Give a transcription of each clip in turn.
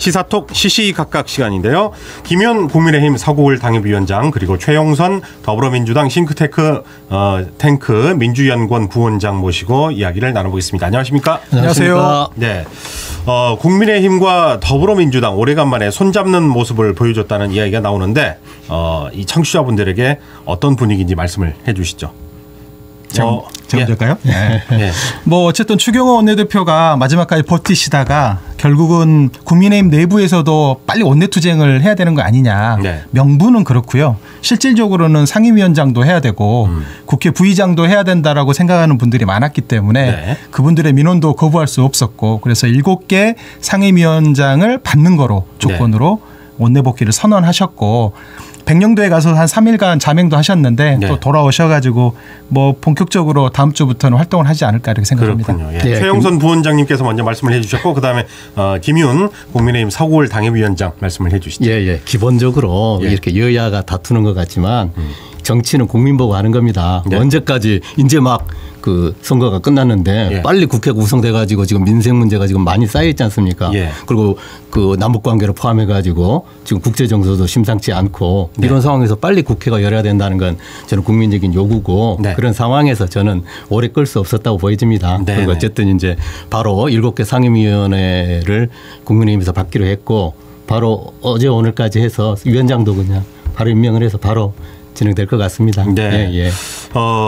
시사톡 시시각각 시간인데요. 김현 국민의힘 서구을 당협위원장 그리고 최영선 더불어민주당 싱크탱크 민주연구원 부원장 모시고 이야기를 나눠보겠습니다. 안녕하십니까? 안녕하세요. 네, 국민의힘과 더불어민주당 오래간만에 손잡는 모습을 보여줬다는 이야기가 나오는데 이 청취자분들에게 어떤 분위기인지 말씀을 해주시죠. 제가 먼저일까요? 네. 네. 뭐 어쨌든 추경호 원내대표가 마지막까지 버티시다가 결국은 국민의힘 내부에서도 빨리 원내투쟁을 해야 되는 거 아니냐. 네. 명분은 그렇고요. 실질적으로는 상임위원장도 해야 되고 국회 부의장도 해야 된다라고 생각하는 분들이 많았기 때문에 네. 그분들의 민원도 거부할 수 없었고 그래서 7개 상임위원장을 받는 거로 조건으로 원내 복귀를 선언하셨고 백령도에 가서 한 3일간 자맹도 하셨는데 또 돌아오셔가지고 뭐 본격적으로 다음 주부터는 활동을 하지 않을까 이렇게 생각합니다. 그렇군요. 예. 최영선 부원장님께서 먼저 말씀을 해주셨고 그다음에 김윤 국민의힘 서구을 당협위원장 말씀을 해주시죠. 예. 기본적으로 이렇게 여야가 다투는 것 같지만 정치는 국민 보고 하는 겁니다. 네. 언제까지 이제 막 그 선거가 끝났는데 빨리 국회가 구성돼 가지고 지금 민생 문제가 지금 많이 쌓여 있지 않습니까? 그리고 그 남북 관계를 포함해 가지고 지금 국제 정서도 심상치 않고 이런 상황에서 빨리 국회가 열어야 된다는 건 저는 국민적인 요구고 그런 상황에서 저는 오래 끌 수 없었다고 보여집니다. 그리고 어쨌든 이제 바로 7개 상임위원회를 국민의힘에서 받기로 했고 바로 어제 오늘까지 해서 위원장도 그냥 바로 임명을 해서 바로 진행될 것 같습니다. 네.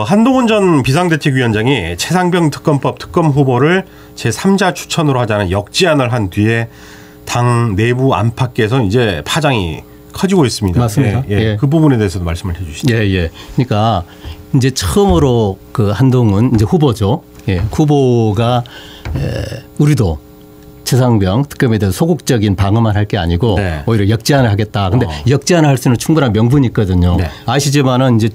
한동훈 전 비상대책위원장이 최상병 특검법 특검 후보를 제3자 추천으로 하자는 역제안을 한 뒤에 당 내부 안팎에서 이제 파장이 커지고 있습니다. 맞습니다. 그 부분에 대해서도 말씀을 해주시죠. 그러니까 이제 처음으로 그 한동훈 이제 후보죠. 후보가 우리도 최상병 특검에 대해서 소극적인 방어만 할 게 아니고 오히려 역제안을 하겠다. 근데 역제안을 할 수 있는 충분한 명분이 있거든요. 아시지만은 이제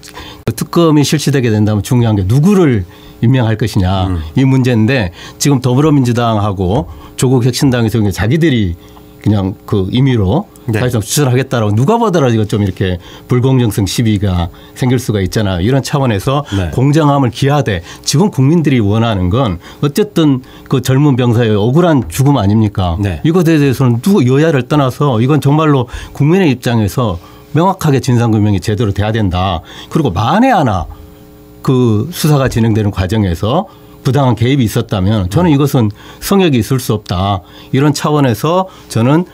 특검이 실시되게 된다면 중요한 게 누구를 임명할 것이냐 이 문제인데 지금 더불어민주당하고 조국 혁신당에서 자기들이 그냥 그 임의로 사실상 추천을 하겠다라고 누가 보더라도 이거 좀 이렇게 불공정성 시비가 생길 수가 있잖아요. 이런 차원에서 공정함을 기하되 지금 국민들이 원하는 건 어쨌든 그 젊은 병사의 억울한 죽음 아닙니까? 이것에 대해서는 누구 여야를 떠나서 이건 정말로 국민의 입장에서 명확하게 진상규명이 제대로 돼야 된다. 그리고 만에 하나 그 수사가 진행되는 과정에서 부당한 개입이 있었다면 저는 이것은 성역이 있을 수 없다. 이런 차원에서 저는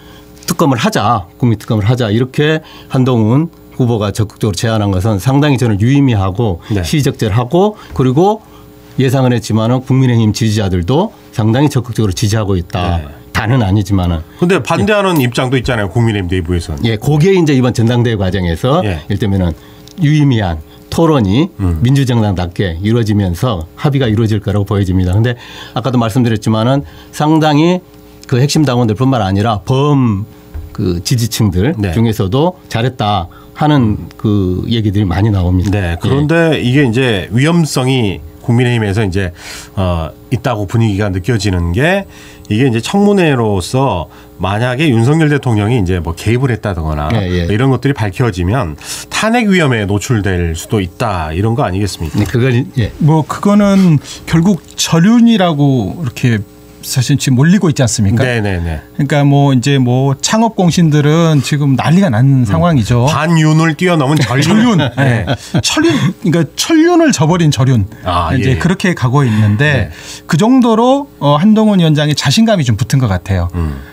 특검을 하자. 국민특검을 하자. 이렇게 한동훈 후보가 적극적으로 제안한 것은 상당히 저는 유의미하고 시의적절하고 그리고 예상은 했지만은 국민의힘 지지자들도 상당히 적극적으로 지지하고 있다. 다는 아니지만은. 그런데 반대하는 입장도 있잖아요. 국민의힘 내부에서는. 그게 이제 이번 전당대회 과정에서 일테면은 유의미한 토론이 민주정당답게 이루어지면서 합의가 이루어질 거라고 보여집니다. 그런데 아까도 말씀드렸지만은 상당히 그 핵심 당원들뿐만 아니라 그 지지층들 중에서도 잘했다 하는 그 얘기들이 많이 나옵니다. 그런데 이게 이제 위험성이 국민의힘에서 이제 있다고 분위기가 느껴지는 게 이게 이제 청문회로서 만약에 윤석열 대통령이 이제 뭐 개입을 했다거나 이런 것들이 밝혀지면 탄핵 위험에 노출될 수도 있다 이런 거 아니겠습니까? 뭐 그거는 결국 전륜이라고 이렇게 사실 지금 몰리고 있지 않습니까? 그러니까 뭐 이제 뭐 창업 공신들은 지금 난리가 난 상황이죠. 반윤을 뛰어넘은 전륜. 천륜, 그러니까 천륜을 저버린 전륜. 이제 그렇게 가고 있는데 그 정도로 한동훈 위원장의 자신감이 좀 붙은 것 같아요.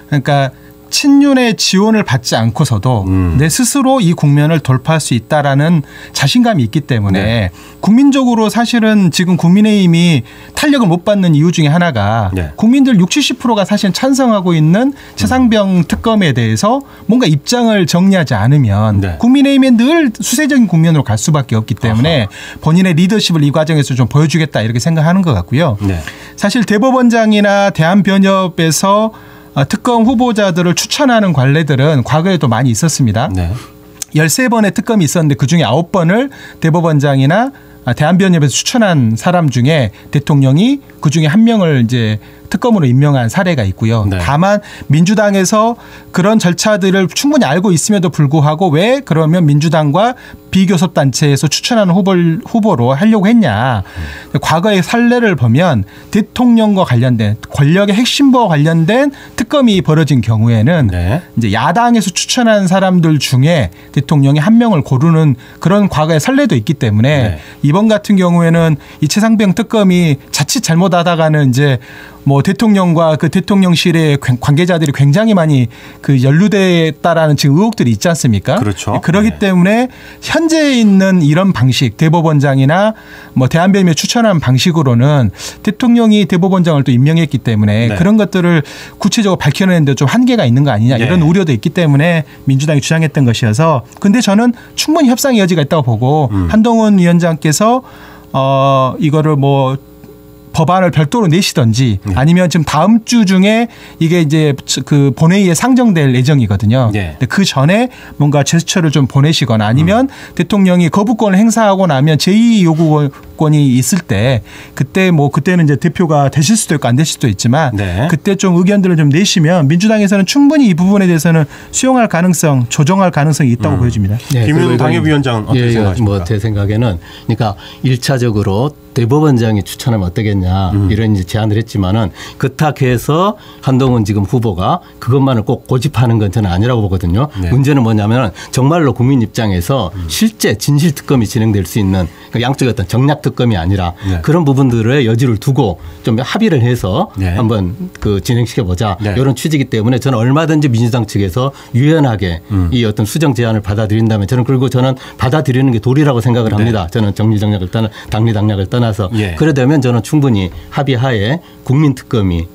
그러니까 친윤의 지원을 받지 않고서도 내 스스로 이 국면을 돌파할 수 있다라는 자신감이 있기 때문에 국민적으로 사실은 지금 국민의힘이 탄력을 못 받는 이유 중에 하나가 국민들 60, 70%가 사실 찬성하고 있는 최상병 특검에 대해서 뭔가 입장을 정리하지 않으면 국민의힘에 늘 수세적인 국면으로 갈 수밖에 없기 때문에 본인의 리더십을 이 과정에서 좀 보여주겠다 이렇게 생각하는 것 같고요. 사실 대법원장이나 대한변협에서 특검 후보자들을 추천하는 관례들은 과거에도 많이 있었습니다. 13번의 특검이 있었는데 그중에 9번을 대법원장이나 대한변협에서 추천한 사람 중에 대통령이 그중에 한 명을 이제 특검으로 임명한 사례가 있고요. 네. 다만 민주당에서 그런 절차들을 충분히 알고 있음에도 불구하고 왜 그러면 민주당과 비교섭단체에서 추천하는 후보로 하려고 했냐. 과거의 사례를 보면 대통령과 관련된 권력의 핵심부와 관련된 특검이 벌어진 경우에는 네. 이제 야당에서 추천한 사람들 중에 대통령이 한 명을 고르는 그런 과거의 사례도 있기 때문에 네. 이번 같은 경우에는 이 최상병 특검이 자칫 잘못하다가는 이제 뭐 대통령과 그 대통령실의 관계자들이 굉장히 많이 그 연루됐다라는 지금 의혹들이 있지 않습니까? 그렇죠. 그렇기 네. 때문에 현재 있는 이런 방식 대법원장이나 뭐 대한변협이 추천한 방식으로는 대통령이 대법원장을 또 임명했기 때문에 네. 그런 것들을 구체적으로 밝혀내는데 좀 한계가 있는 거 아니냐 이런 네. 우려도 있기 때문에 민주당이 주장했던 것이어서 근데 저는 충분히 협상의 여지가 있다고 보고 한동훈 위원장께서 이거를 뭐 법안을 별도로 내시든지 아니면 지금 다음 주 중에 이게 이제 그 본회의에 상정될 예정이거든요. 네. 그 전에 뭔가 제스처를 좀 보내시거나 아니면 대통령이 거부권을 행사하고 나면 제2 요구권이 있을 때 그때 뭐 그때는 이제 대표가 되실 수도 있고 안 되실 수도 있지만 네. 그때 좀 의견들을 좀 내시면 민주당에서는 충분히 이 부분에 대해서는 수용할 가능성, 조정할 가능성이 있다고 보여집니다. 네, 김윤 당협위원장은 어떻게 생각하십니까? 뭐 제 생각에는 그러니까 1차적으로 대법원장이 추천하면 어떠겠냐 이런 이제 제안을 했지만은 그렇다해서 한동훈 지금 후보가 그것만을 꼭 고집하는 건 저는 아니라고 보거든요. 네. 문제는 뭐냐면 정말로 국민 입장에서 실제 진실 특검이 진행될 수 있는 그 양쪽의 어떤 정략 특검이 아니라 네. 그런 부분들의 여지를 두고 좀 합의를 해서 네. 한번 그 진행시켜 보자 네. 이런 취지이기 때문에 저는 얼마든지 민주당 측에서 유연하게 이 어떤 수정 제안을 받아들인다면 저는 그리고 저는 받아들이는 게 도리라고 생각을 합니다. 저는 정리정략을 떠나 당리당략을 떠나서 예. 그러다면 저는 충분히 합의하에 국민 특검이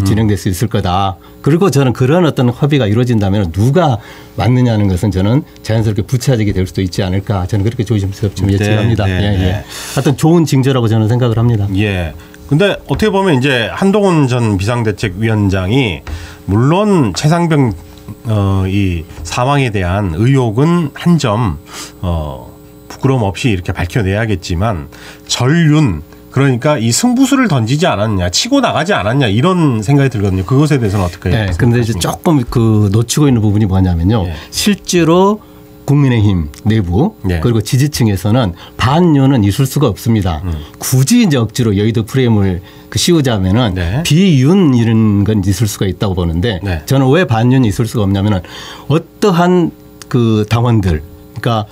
진행될 수 있을 거다. 그리고 저는 그런 어떤 합의가 이루어진다면 누가 맞느냐는 것은 저는 자연스럽게 부차적이 될 수도 있지 않을까. 저는 그렇게 조심스럽게 예측합니다. 네, 네, 예, 예. 네. 하여튼 좋은 징조라고 저는 생각을 합니다. 예. 근데 어떻게 보면 이제 한동훈 전 비상대책위원장이 물론 최상병 이 사망에 대한 의혹은 한 점 부끄러움 없이 이렇게 밝혀내야겠지만 전륜 그러니까 이 승부수를 던지지 않았냐, 치고 나가지 않았냐 이런 생각이 들거든요. 그것에 대해서는 어떻게 네, 그런데 이제 조금 그 놓치고 있는 부분이 뭐냐면요. 예. 실제로 국민의힘 내부 예. 그리고 지지층에서는 반윤은 있을 수가 없습니다. 굳이 이제 억지로 여의도 프레임을 씌우자면은 네. 비윤 이런 건 있을 수가 있다고 보는데 네. 저는 왜 반윤이 있을 수가 없냐면은 어떠한 그 당원들, 그러니까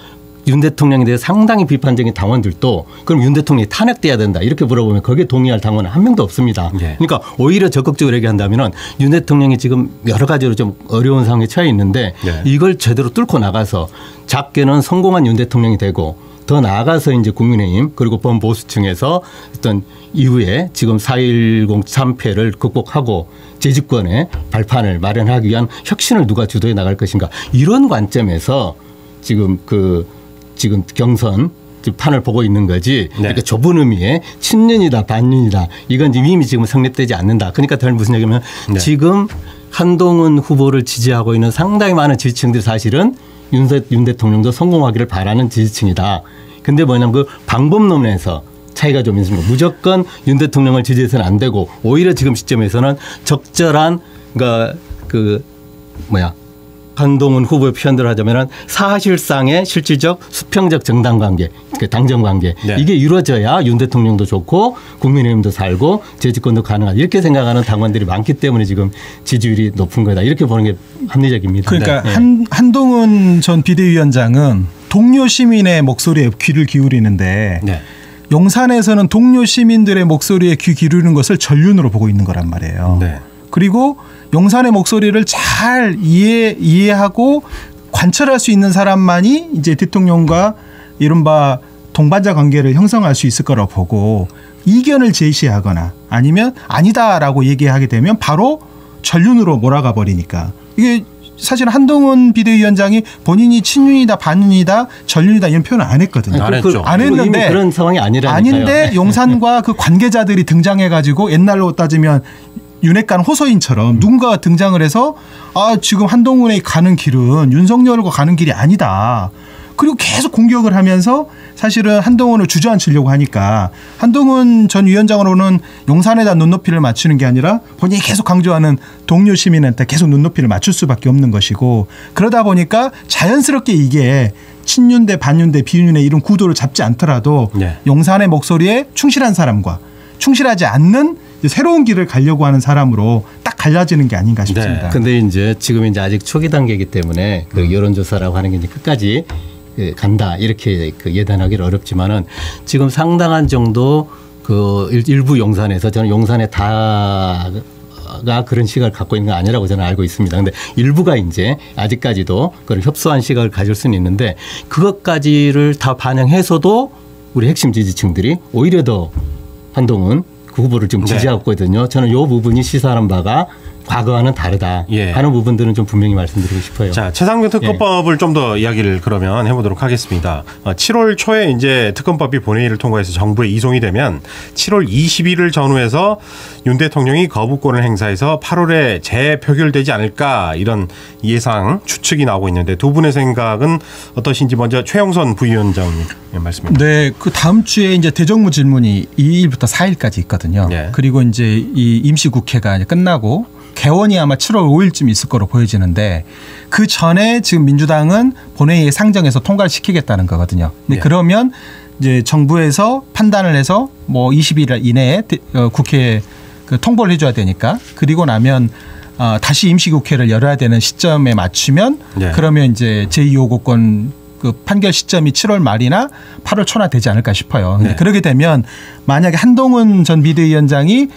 윤 대통령에 대해 상당히 비판적인 당원들도 그럼 윤 대통령이 탄핵돼야 된다 이렇게 물어보면 거기에 동의할 당원은 한 명도 없습니다. 예. 그러니까 오히려 적극적으로 얘기한다면 윤 대통령이 지금 여러 가지로 좀 어려운 상황에 처해 있는데 예. 이걸 제대로 뚫고 나가서 작게는 성공한 윤 대통령이 되고 더 나아가서 이제 국민의힘 그리고 범보수층에서 어떤 이후에 지금 4.10 참패를 극복하고 재집권의 발판을 마련하기 위한 혁신을 누가 주도해 나갈 것인가 이런 관점에서 지금 지금 경선 판을 보고 있는 거지. 네. 그러니까 좁은 의미의 친윤이다 반윤이다. 이건 이미 지금 성립되지 않는다. 그러니까 더 무슨 얘기냐면 네. 지금 한동훈 후보를 지지하고 있는 상당히 많은 지지층들이 사실은 윤 대통령도 성공하기를 바라는 지지층이다. 근데 뭐냐면 그 방법론에서 차이가 좀 있습니다. 무조건 윤 대통령을 지지해서는 안 되고 오히려 지금 시점에서는 적절한 한동훈 후보의 표현대로 하자면 사실상의 실질적 수평적 정당 관계, 당정 관계 네. 이게 이루어져야 윤 대통령도 좋고 국민의힘도 살고 재집권도 가능하다 이렇게 생각하는 당원들이 많기 때문에 지금 지지율이 높은 거다 이렇게 보는 게 합리적입니다. 그러니까 네. 한동훈 전 비대위원장은 동료 시민의 목소리에 귀를 기울이는데 네. 용산에서는 동료 시민들의 목소리에 귀 기울이는 것을 전륜으로 보고 있는 거란 말이에요. 네. 그리고 용산의 목소리를 잘 이해하고 관철할 수 있는 사람만이 이제 대통령과 이른바 동반자 관계를 형성할 수 있을 거라고 보고 이견을 제시하거나 아니면 아니다라고 얘기하게 되면 바로 전륜으로 몰아가 버리니까 이게 사실 한동훈 비대위원장이 본인이 친윤이다 반윤이다 전륜이다 이런 표현을 안 했거든요. 안 했죠. 안 했는데 이미 그런 상황이 아니라니까요. 아닌데 용산과 그 관계자들이 등장해가지고 옛날로 따지면 윤핵관 호소인처럼 누군가가 등장을 해서 지금 한동훈이 가는 길은 윤석열과 가는 길이 아니다. 그리고 계속 공격을 하면서 사실은 한동훈을 주저앉히려고 하니까 한동훈 전 위원장으로는 용산에다 눈높이를 맞추는 게 아니라 본인이 계속 강조하는 동료 시민한테 계속 눈높이를 맞출 수밖에 없는 것이고 그러다 보니까 자연스럽게 이게 친윤 대 반윤 대 비윤의 이런 구도를 잡지 않더라도 네. 용산의 목소리에 충실한 사람과 충실하지 않는 새로운 길을 가려고 하는 사람으로 딱 갈라지는 게 아닌가 싶습니다. 그런데 이제 지금 이제 아직 초기 단계이기 때문에 그 여론조사라고 하는 게 이제 끝까지 간다 이렇게 그 예단하기는 어렵지만은 지금 상당한 정도 그 일부 용산에서 저는 용산에 다가 그런 시각을 갖고 있는 건 아니라고 저는 알고 있습니다. 그런데 일부가 이제 아직까지도 그런 협소한 시각을 가질 수는 있는데 그것까지를 다 반영해서도 우리 핵심 지지층들이 오히려 더 한동훈 그 후보를 지금 지지하고 있거든요. 저는 이 부분이 시사하는 바가 과거와는 다르다 하는 부분들은 좀 분명히 말씀드리고 싶어요. 자, 최상병 특검법을 좀 더 이야기를 그러면 해보도록 하겠습니다. 7월 초에 이제 특검법이 본회의를 통과해서 정부에 이송이 되면 7월 20일을 전후해서 윤 대통령이 거부권을 행사해서 8월에 재표결되지 않을까 이런 예상 추측이 나오고 있는데 두 분의 생각은 어떠신지 먼저 최영선 부위원장님 말씀입니다. 네, 그 다음 주에 이제 대정부 질문이 2일부터 4일까지 있거든요. 네. 그리고 이제 이 임시국회가 이제 끝나고 개원이 아마 7월 5일쯤 있을 거로 보여지는데 그 전에 지금 민주당은 본회의에 상정해서 통과를 시키겠다는 거거든요. 근데 그러면 이제 정부에서 판단을 해서 뭐 20일 이내에 국회에 그 통보를 해줘야 되니까 그리고 나면 다시 임시국회를 열어야 되는 시점에 맞추면 그러면 이제 제2호고권 그 판결 시점이 7월 말이나 8월 초나 되지 않을까 싶어요. 근데 그러게 되면 만약에 한동훈 전 비대위원장이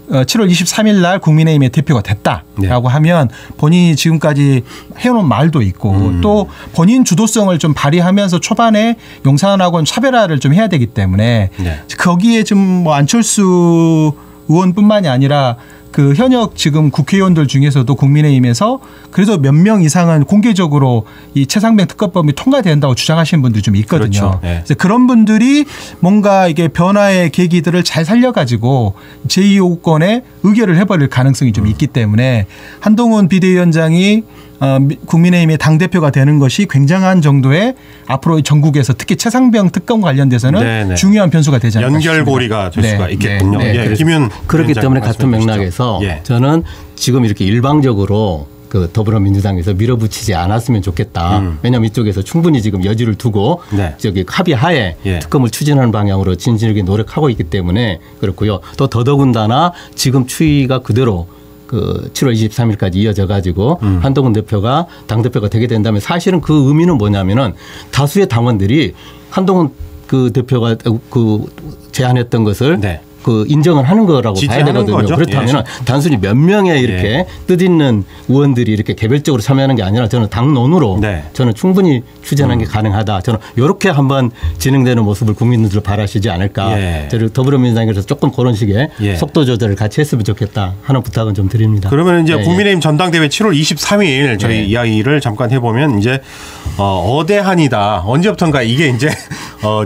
7월 23일 날 국민의힘의 대표가 됐다라고 하면 본인이 지금까지 해놓은 말도 있고 또 본인 주도성을 좀 발휘하면서 초반에 용산하고는 차별화를 좀 해야 되기 때문에 거기에 좀 뭐 안철수 의원뿐만이 아니라 그 현역 지금 국회의원들 중에서도 국민의힘에서 그래도 몇 명 이상은 공개적으로 이 최상병 특검법이 통과된다고 주장하시는 분들이 좀 있거든요. 그렇죠. 그래서 그런 분들이 뭔가 이게 변화의 계기들을 잘 살려가지고 제2호권에 의결을 해버릴 가능성이 좀 있기 때문에 한동훈 비대위원장이 국민의힘의 당대표가 되는 것이 굉장한 정도의 앞으로 전국에서 특히 최상병 특검 관련돼서는 중요한 변수가 되지 않을까 싶습니다. 연결고리가 될 수가 있겠군요. 김윤 그렇기 때문에 같은 맥락에서 저는 지금 이렇게 일방적으로 그 더불어민주당에서 밀어붙이지 않았으면 좋겠다. 왜냐하면 이쪽에서 충분히 지금 여지를 두고 저기 합의하에 특검을 추진하는 방향으로 진실하게 노력하고 있기 때문에 그렇고요. 또 더더군다나 지금 추이가 그대로 그 7월 23일까지 이어져 가지고 한동훈 대표가 당대표가 되게 된다면 사실은 그 의미는 뭐냐면은 다수의 당원들이 한동훈 그 대표가 그 제안했던 것을 그 인정을 하는 거라고 봐야 되거든요. 거죠? 그렇다면 단순히 몇 명의 이렇게 뜻있는 의원들이 이렇게 개별적으로 참여하는 게 아니라 저는 당론으로 저는 충분히 추진하는 게 가능하다. 저는 이렇게 한번 진행되는 모습을 국민들 바라시지 않을까. 저를 더불어민주당에서 조금 그런 식의 속도 조절을 같이 했으면 좋겠다 하는 부탁은 좀 드립니다. 그러면 이제 국민의힘 전당대회 7월 23일 저희 이야기를 잠깐 해보면 이제 어대한이다. 언제부턴가 이게 이제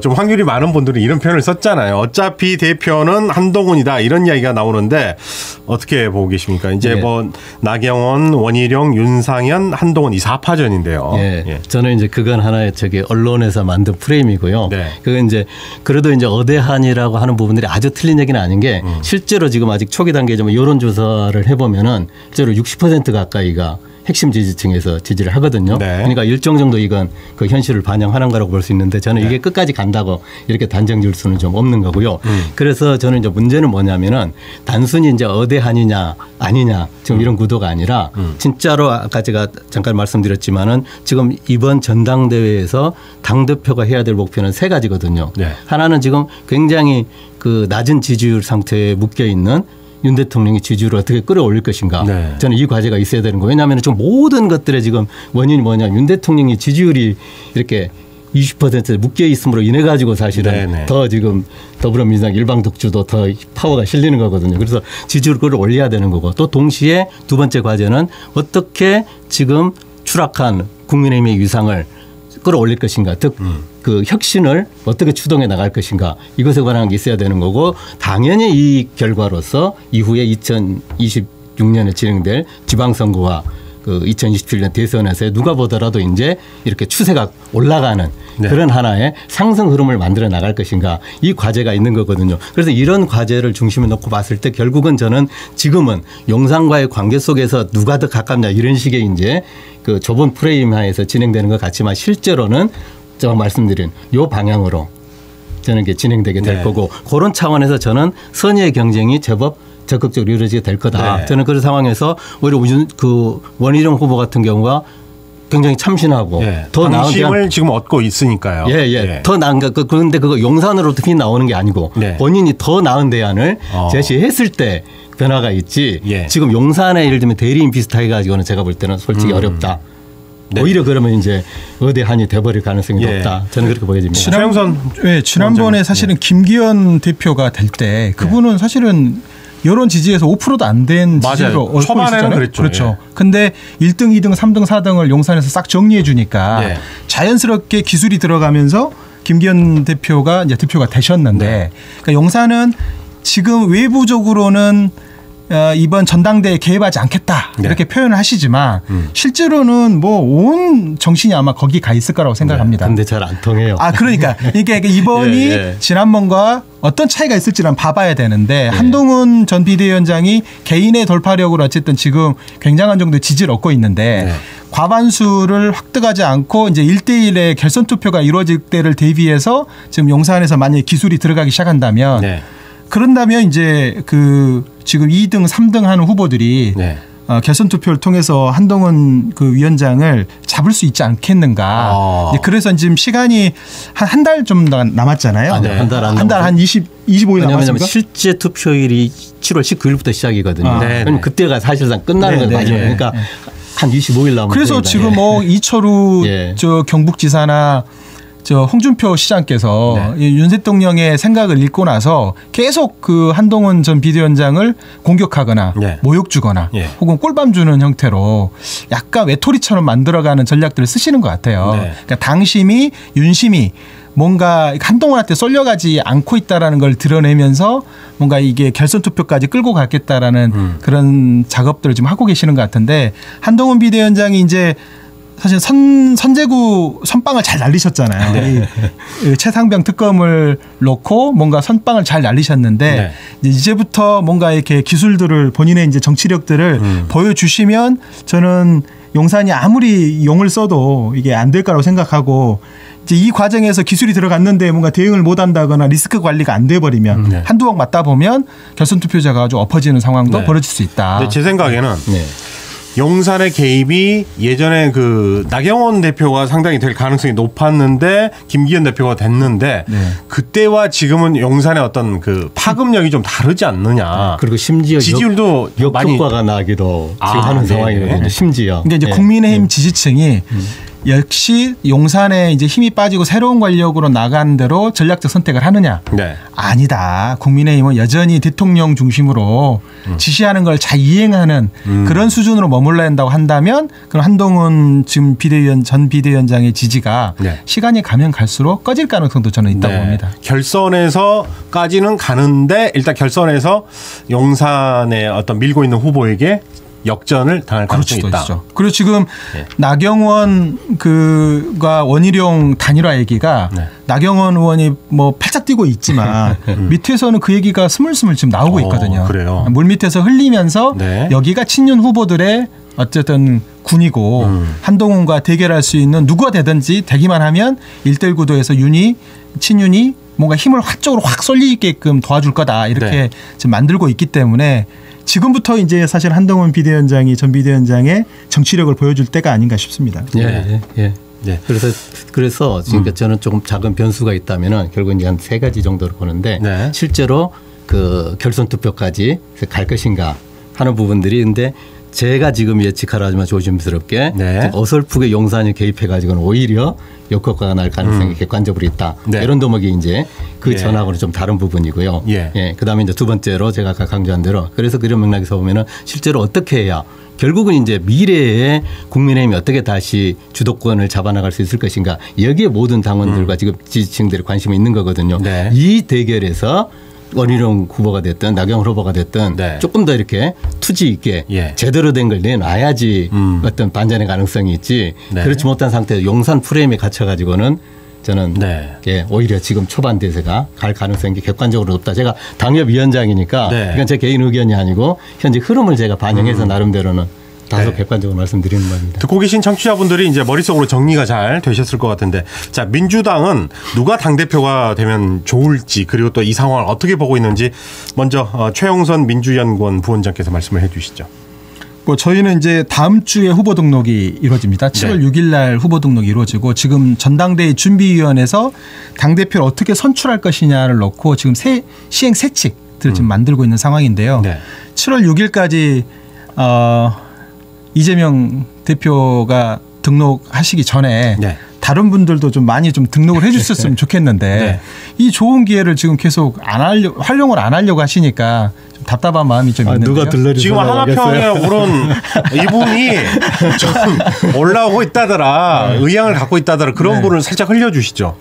좀 확률이 많은 분들은 이런 표현을 썼잖아요. 어차피 대표는 한동훈이다 이런 이야기가 나오는데 어떻게 보고 계십니까? 이제 뭐 나경원, 원희룡, 윤상현, 한동훈 이 4파전인데요. 저는 이제 그건 하나의 저기 언론에서 만든 프레임이고요. 그건 이제 그래도 이제 어대한이라고 하는 부분들이 아주 틀린 얘기는 아닌 게 실제로 지금 아직 초기 단계지만 여론조사를 해보면은 실제로 60% 가까이가 핵심 지지층에서 지지를 하거든요. 그러니까 일정 정도 이건 그 현실을 반영하는 거라고 볼 수 있는데 저는 이게 끝까지 간다고 이렇게 단정 지을 수는 좀 없는 거고요. 그래서 저는 이제 문제는 뭐냐면은 단순히 이제 어대한이냐 아니냐 지금 이런 구도가 아니라 진짜로 아까 제가 잠깐 말씀드렸지만은 지금 이번 전당대회에서 당대표가 해야 될 목표는 세 가지거든요. 하나는 지금 굉장히 그 낮은 지지율 상태에 묶여 있는 윤 대통령의 지지율을 어떻게 끌어올릴 것인가. 저는 이 과제가 있어야 되는 거예요. 왜냐하면 좀 모든 것들의 지금 원인이 뭐냐. 윤 대통령의 지지율이 이렇게 20%에 묶여 있음으로 인해 가지고 사실은 더 지금 더불어민주당 일방 독주도 더 파워가 실리는 거거든요. 그래서 지지율을 끌어올려야 되는 거고 또 동시에 두 번째 과제는 어떻게 지금 추락한 국민의힘의 위상을 끌어올릴 것인가. 즉 그 혁신을 어떻게 추동해 나갈 것인가. 이것에 관한 게 있어야 되는 거고 당연히 이 결과로서 이후에 2026년에 진행될 지방선거와 그 2027년 대선에서 누가 보더라도 이제 이렇게 추세가 올라가는 네. 그런 하나의 상승 흐름을 만들어 나갈 것인가 이 과제가 있는 거거든요. 그래서 이런 과제를 중심에 놓고 봤을 때 결국은 저는 지금은 용산과의 관계 속에서 누가 더 가깝냐 이런 식의 이제 그 좁은 프레임 하에서 진행되는 것 같지만 실제로는 제가 말씀드린 요 방향으로 저는 이게 진행되게 될 네. 거고 그런 차원에서 저는 선의의 경쟁이 제법 적극적으로 이루어지게 될 거다. 네. 저는 그런 상황에서 오히려 그 원희룡 후보 같은 경우가 굉장히 참신하고 예. 더 나은 힘을 지금 얻고 있으니까요. 예, 예. 예. 더 나은 그런데 그거 용산으로 특히 나오는 게 아니고 네. 본인이 더 나은 대안을 제시했을 때 변화가 있지. 예. 지금 용산에 예를 들면 대리인 비슷하게 가지고는 제가 볼 때는 솔직히 어렵다. 네. 오히려 그러면 이제 의대한이 돼버릴 가능성이 예. 높다. 저는 그렇게 보여집니다. 지난번에 사실은 김기현 대표가 될 때 그분은 사실은 여론 지지에서 5%도 안 된 지지로 얻고 있었잖아요. 그랬죠. 그렇죠. 근데 1등, 2등, 3등, 4등을 용산에서 싹 정리해 주니까 네. 자연스럽게 기술이 들어가면서 김기현 대표가 이제 대표가 되셨는데 네. 그러니까 용산은 지금 외부적으로는 이번 전당대회에 개입하지 않겠다 이렇게 네. 표현을 하시지만 실제로는 뭐 온 정신이 아마 거기 가 있을 거라고 생각합니다. 근데 잘 안 통해요. 그러니까 이게 이번이 예, 예. 지난번과 어떤 차이가 있을지는 봐봐야 되는데 네. 한동훈 전 비대위원장이 개인의 돌파력으로 어쨌든 지금 굉장한 정도의 지지를 얻고 있는데 네. 과반수를 획득하지 않고 이제 1대1의 결선 투표가 이루어질 때를 대비해서 지금 용산에서 만약에 기술이 들어가기 시작한다면 네. 그런다면 이제 그 지금 2등, 3등 하는 후보들이 네. 결선 투표를 통해서 한동훈 그 위원장을 잡을 수 있지 않겠는가. 그래서 지금 시간이 한 달 좀 남았잖아요. 네. 한 달 한 25일 남았습니까? 실제 투표일이 7월 19일부터 시작이거든요. 그럼 그때가 사실상 끝나는 건 맞아요. 그러니까 한 25일 남았어요. 그래서 지금 뭐 이철우 예. 저 경북지사나 저 홍준표 시장께서 네. 윤 대통령의 생각을 읽고 나서 계속 그 한동훈 전 비대위원장을 공격하거나 네. 모욕 주거나 네. 혹은 꿀밤 주는 형태로 약간 외톨이처럼 만들어가는 전략들을 쓰시는 것 같아요. 네. 그러니까 당심이 윤심이 뭔가 한동훈한테 쏠려가지 않고 있다라는 걸 드러내면서 뭔가 이게 결선 투표까지 끌고 갔겠다라는 그런 작업들을 지금 하고 계시는 것 같은데 한동훈 비대위원장이 이제 사실 선제구 선빵을 잘 날리셨잖아요. 네. 이 최상병 특검을 놓고 뭔가 선빵을 잘 날리셨는데 네. 이제부터 뭔가 이렇게 기술들을 본인의 이제 정치력들을 보여주시면 저는 용산이 아무리 용을 써도 이게 안 될 거라고 생각하고 이제 이 과정에서 기술이 들어갔는데 뭔가 대응을 못 한다거나 리스크 관리가 안 돼 버리면 네. 한두 번 맞다 보면 결선 투표자가 아주 엎어지는 상황도 네. 벌어질 수 있다. 제 생각에는 네. 용산의 개입이 예전에 그 나경원 대표가 상당히 될 가능성이 높았는데 김기현 대표가 됐는데 네. 그때와 지금은 용산의 어떤 그 파급력이 좀 다르지 않느냐. 그리고 심지어 지지율도 역효과가 나기도 지금 하는 상황이거든요. 네. 심지어. 그러니까 이제 국민의힘 지지층이 역시 용산에 이제 힘이 빠지고 새로운 권력으로 나간 대로 전략적 선택을 하느냐? 네. 아니다. 국민의힘은 여전히 대통령 중심으로 지시하는 걸 잘 이행하는 그런 수준으로 머물러야 한다고 한다면 그럼 한동훈 지금 전 비대위원장의 지지가 네. 시간이 가면 갈수록 꺼질 가능성도 저는 있다고 네. 봅니다. 결선에서까지는 가는데 일단 결선에서 용산에 어떤 밀고 있는 후보에게 역전을 당할 가능성이 있다. 있죠. 그리고 지금 네. 나경원 그가 원희룡 단일화 얘기가 네. 나경원 의원이 뭐 팔짝 뛰고 있지만 밑에서는 그 얘기가 스물스물 지금 나오고 있거든요. 그래요. 물 밑에서 흘리면서 네. 여기가 친윤 후보들의 어쨌든 군이고 한동훈과 대결할 수 있는 누가 되든지 되기만 하면 1대1 구도에서 친윤이 뭔가 힘을 쪽으로 확 쏠리게끔 도와줄 거다 이렇게 네. 지금 만들고 있기 때문에 지금부터 이제 사실 한동훈 비대위원장이 전 비대위원장의 정치력을 보여줄 때가 아닌가 싶습니다. 예, 예. 네. 그래서 지금 저는 조금 작은 변수가 있다면은 결국 이제 한 3가지 정도로 보는데 네. 실제로 그 결선 투표까지 갈 것인가 하는 부분들이 근데 제가 지금 예측하라 하지만 조심스럽게 네. 어설프게 용산이 개입해 가지고는 오히려 역효과가 날 가능성이 객관적으로 있다. 네. 이런 도목이 이제 그 예. 전하고는 좀 다른 부분이고요. 예. 예. 그다음에 이제 두 번째로 제가 아까 강조한 대로 그래서 그런 맥락에서 보면은 실제로 어떻게 해야 결국은 이제 미래에 국민의힘이 어떻게 다시 주도권을 잡아나갈 수 있을 것인가 여기에 모든 당원들과 지금 지지층들의 관심이 있는 거거든요. 네. 이 대결에서 원희룡 후보가 됐든 나경원 후보가 됐든 네. 조금 더 이렇게 투지 있게 예. 제대로 된 걸 내놔야지 어떤 반전의 가능성이 있지. 네. 그렇지 못한 상태에서 용산 프레임에 갇혀가지고는 저는 네. 예, 오히려 지금 초반 대세가 갈 가능성이 객관적으로 높다. 제가 당협위원장이니까 네. 이건 제 개인 의견이 아니고 현재 흐름을 제가 반영해서 나름대로는 다소 네. 객관적으로 말씀드리는 겁니다. 듣고 계신 청취자분들이 이제 머릿속으로 정리가 잘 되셨을 것 같은데, 자, 민주당은 누가 당대표가 되면 좋을지, 그리고 또 이 상황을 어떻게 보고 있는지 먼저 최용선 민주연구원 부원장께서 말씀을 해 주시죠. 뭐 저희는 이제 다음 주에 후보 등록이 이루어집니다. 7월 네. 6일 날 후보 등록이 이루어지고 지금 전당대회 준비위원회에서 당대표를 어떻게 선출할 것이냐를 놓고 지금 시행 세칙들을 지금 만들고 있는 상황인데요. 네. 7월 6일까지 이재명 대표가 등록하시기 전에 네. 다른 분들도 좀 많이 좀 등록을 해 주셨으면 좋겠는데 네. 이 좋은 기회를 지금 계속 활용을 안 하려고 하시니까 좀 답답한 마음이 좀 있는데요. 누가 들러리 지금 하나평에 오른 이분이 좀 올라오고 있다더라, 의향을 갖고 있다더라, 그런 네. 분을 살짝 흘려주시죠.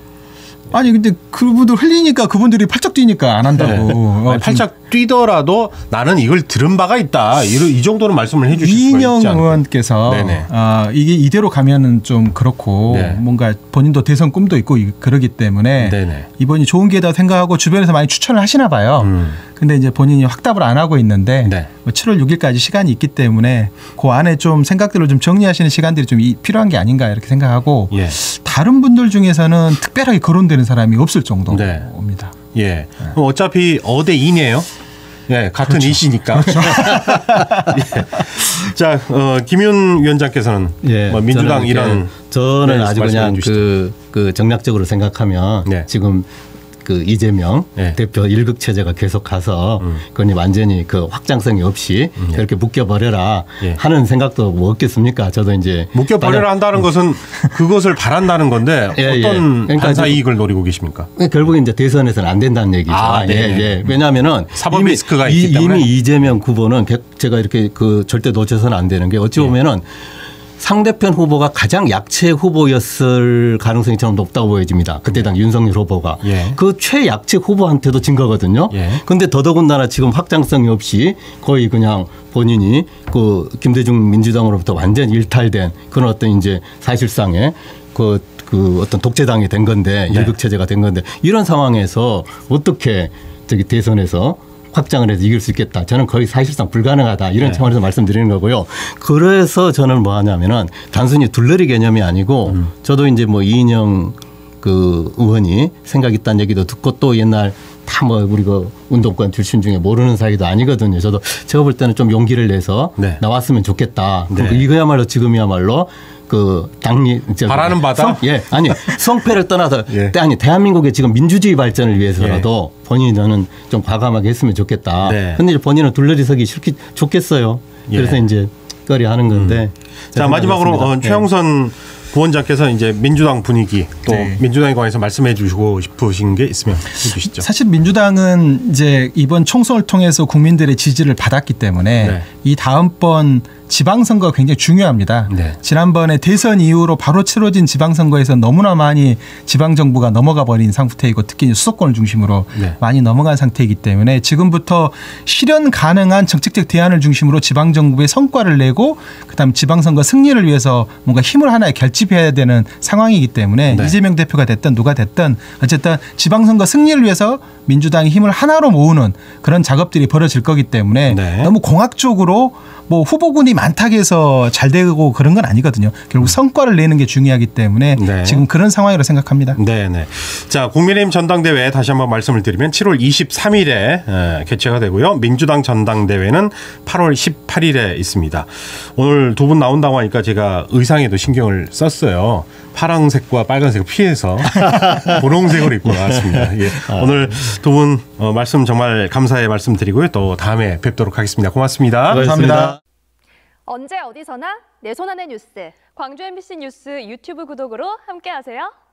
아니 근데 그분들 흘리니까 그분들이 팔짝 뛰니까 안 한다고. 아니, 팔짝 뛰더라도 나는 이걸 들은 바가 있다, 이 정도는 말씀을 해 주실 수가 있지 이인영 않을까요? 의원께서 네네. 이게 이대로 가면은 좀 그렇고 네. 뭔가 본인도 대선 꿈도 있고 그러기 때문에 네네. 이번이 좋은 기회다 생각하고 주변에서 많이 추천을 하시나 봐요. 근데 이제 본인이 확답을 안 하고 있는데 네. 뭐 7월 6일까지 시간이 있기 때문에 그 안에 좀 생각들을 좀 정리하시는 시간들이 좀 필요한 게 아닌가 이렇게 생각하고 예. 다른 분들 중에서는 특별하게 거론되는 사람이 없을 네. 정도입니다. 예. 그럼 어차피 어대 인이에요. 예, 같은 그렇죠. 이시니까. 예. 자, 김윤 위원장께서는 예, 뭐 민주당 저는 이런 저는 네, 아주 말씀해 그냥 주시죠. 그 정략적으로 생각하면 네. 지금 그 이재명 네. 대표 일극 체제가 계속 가서 그건 완전히 그 확장성이 없이 그렇게 묶여버려라 예. 하는 생각도 뭐 없겠습니까? 저도 이제 묶여버려라 한다는 것은 그것을 바란다는 건데 예, 예. 어떤 그러니까 반사 이익을 노리고 계십니까? 결국에 이제 대선에서는 안 된다는 얘기죠. 아, 네. 예. 왜냐하면은 사법 리스크가 있기 때문에. 이미 이재명 후보는 제가 이렇게 그 절대 놓쳐서는 안 되는 게 어찌 보면은 상대편 후보가 가장 약체 후보였을 가능성이 저는 높다고 보여집니다. 그때 당 윤석열 후보가. 예. 그 최약체 후보한테도 진 거거든요. 그런데 예. 더더군다나 지금 확장성이 없이 거의 그냥 본인이 그 김대중 민주당으로부터 완전 일탈된 그런 어떤 이제 사실상의 그 어떤 독재당이 된 건데 네. 일극체제가 된 건데 이런 상황에서 어떻게 저기 대선에서 확장을 해서 이길 수 있겠다. 저는 거의 사실상 불가능하다. 이런 네. 차원에서 말씀드리는 거고요. 그래서 저는 뭐 하냐면은 단순히 둘러리 개념이 아니고 저도 이제 뭐 이인영 그 의원이 생각 있다는 얘기도 듣고 또 옛날 다 뭐 우리 그 운동권 출신 중에 모르는 사이도 아니거든요. 저도 제가 볼 때는 좀 용기를 내서 네. 나왔으면 좋겠다. 네. 이거야말로 지금이야말로 그 당리 바라는 바다? 아니 성패를 떠나서 예. 아니 대한민국의 지금 민주주의 발전을 위해서라도 본인이 저는 좀 과감하게 했으면 좋겠다. 네. 근데 이제 본인은 둘러리 서기 좋겠어요. 예. 그래서 이제 거리 하는 건데. 자, 마지막으로 최영선 부원장께서 이제 민주당 분위기 또 네. 민주당에 관해서 말씀해 주시고 싶으신 게 있으면 해주시죠. 사실 민주당은 이제 이번 총선을 통해서 국민들의 지지를 받았기 때문에 네. 이 다음번 지방선거가 굉장히 중요합니다. 네. 지난번에 대선 이후로 바로 치러진 지방선거에서 너무나 많이 지방정부가 넘어가 버린 상태이고 특히 수도권을 중심으로 네. 많이 넘어간 상태이기 때문에 지금부터 실현 가능한 정책적 대안을 중심으로 지방정부의 성과를 내고 그다음 지방선거 승리를 위해서 뭔가 힘을 하나에 결집해야 되는 상황이기 때문에 네. 이재명 대표가 됐든 누가 됐든 어쨌든 지방선거 승리를 위해서 민주당이 힘을 하나로 모으는 그런 작업들이 벌어질 거기 때문에 네. 너무 공학적으로 뭐 후보군이 많다고 해서 잘 되고 그런 건 아니거든요. 결국 성과를 내는 게 중요하기 때문에 네. 지금 그런 상황이라고 생각합니다. 네네. 자, 국민의힘 전당대회 다시 한번 말씀을 드리면 7월 23일에 개최가 되고요. 민주당 전당대회는 8월 18일에 있습니다. 오늘 두 분 나온다고 하니까 제가 의상에도 신경을 썼어요. 파란색과 빨간색을 피해서 분홍색으로 입고 나왔습니다. 예. 오늘 두 분 말씀 정말 감사의 말씀드리고요. 또 다음에 뵙도록 하겠습니다. 고맙습니다. 감사합니다. 언제 어디서나 내 손 안의 뉴스. 광주 MBC 뉴스 유튜브 구독으로 함께하세요.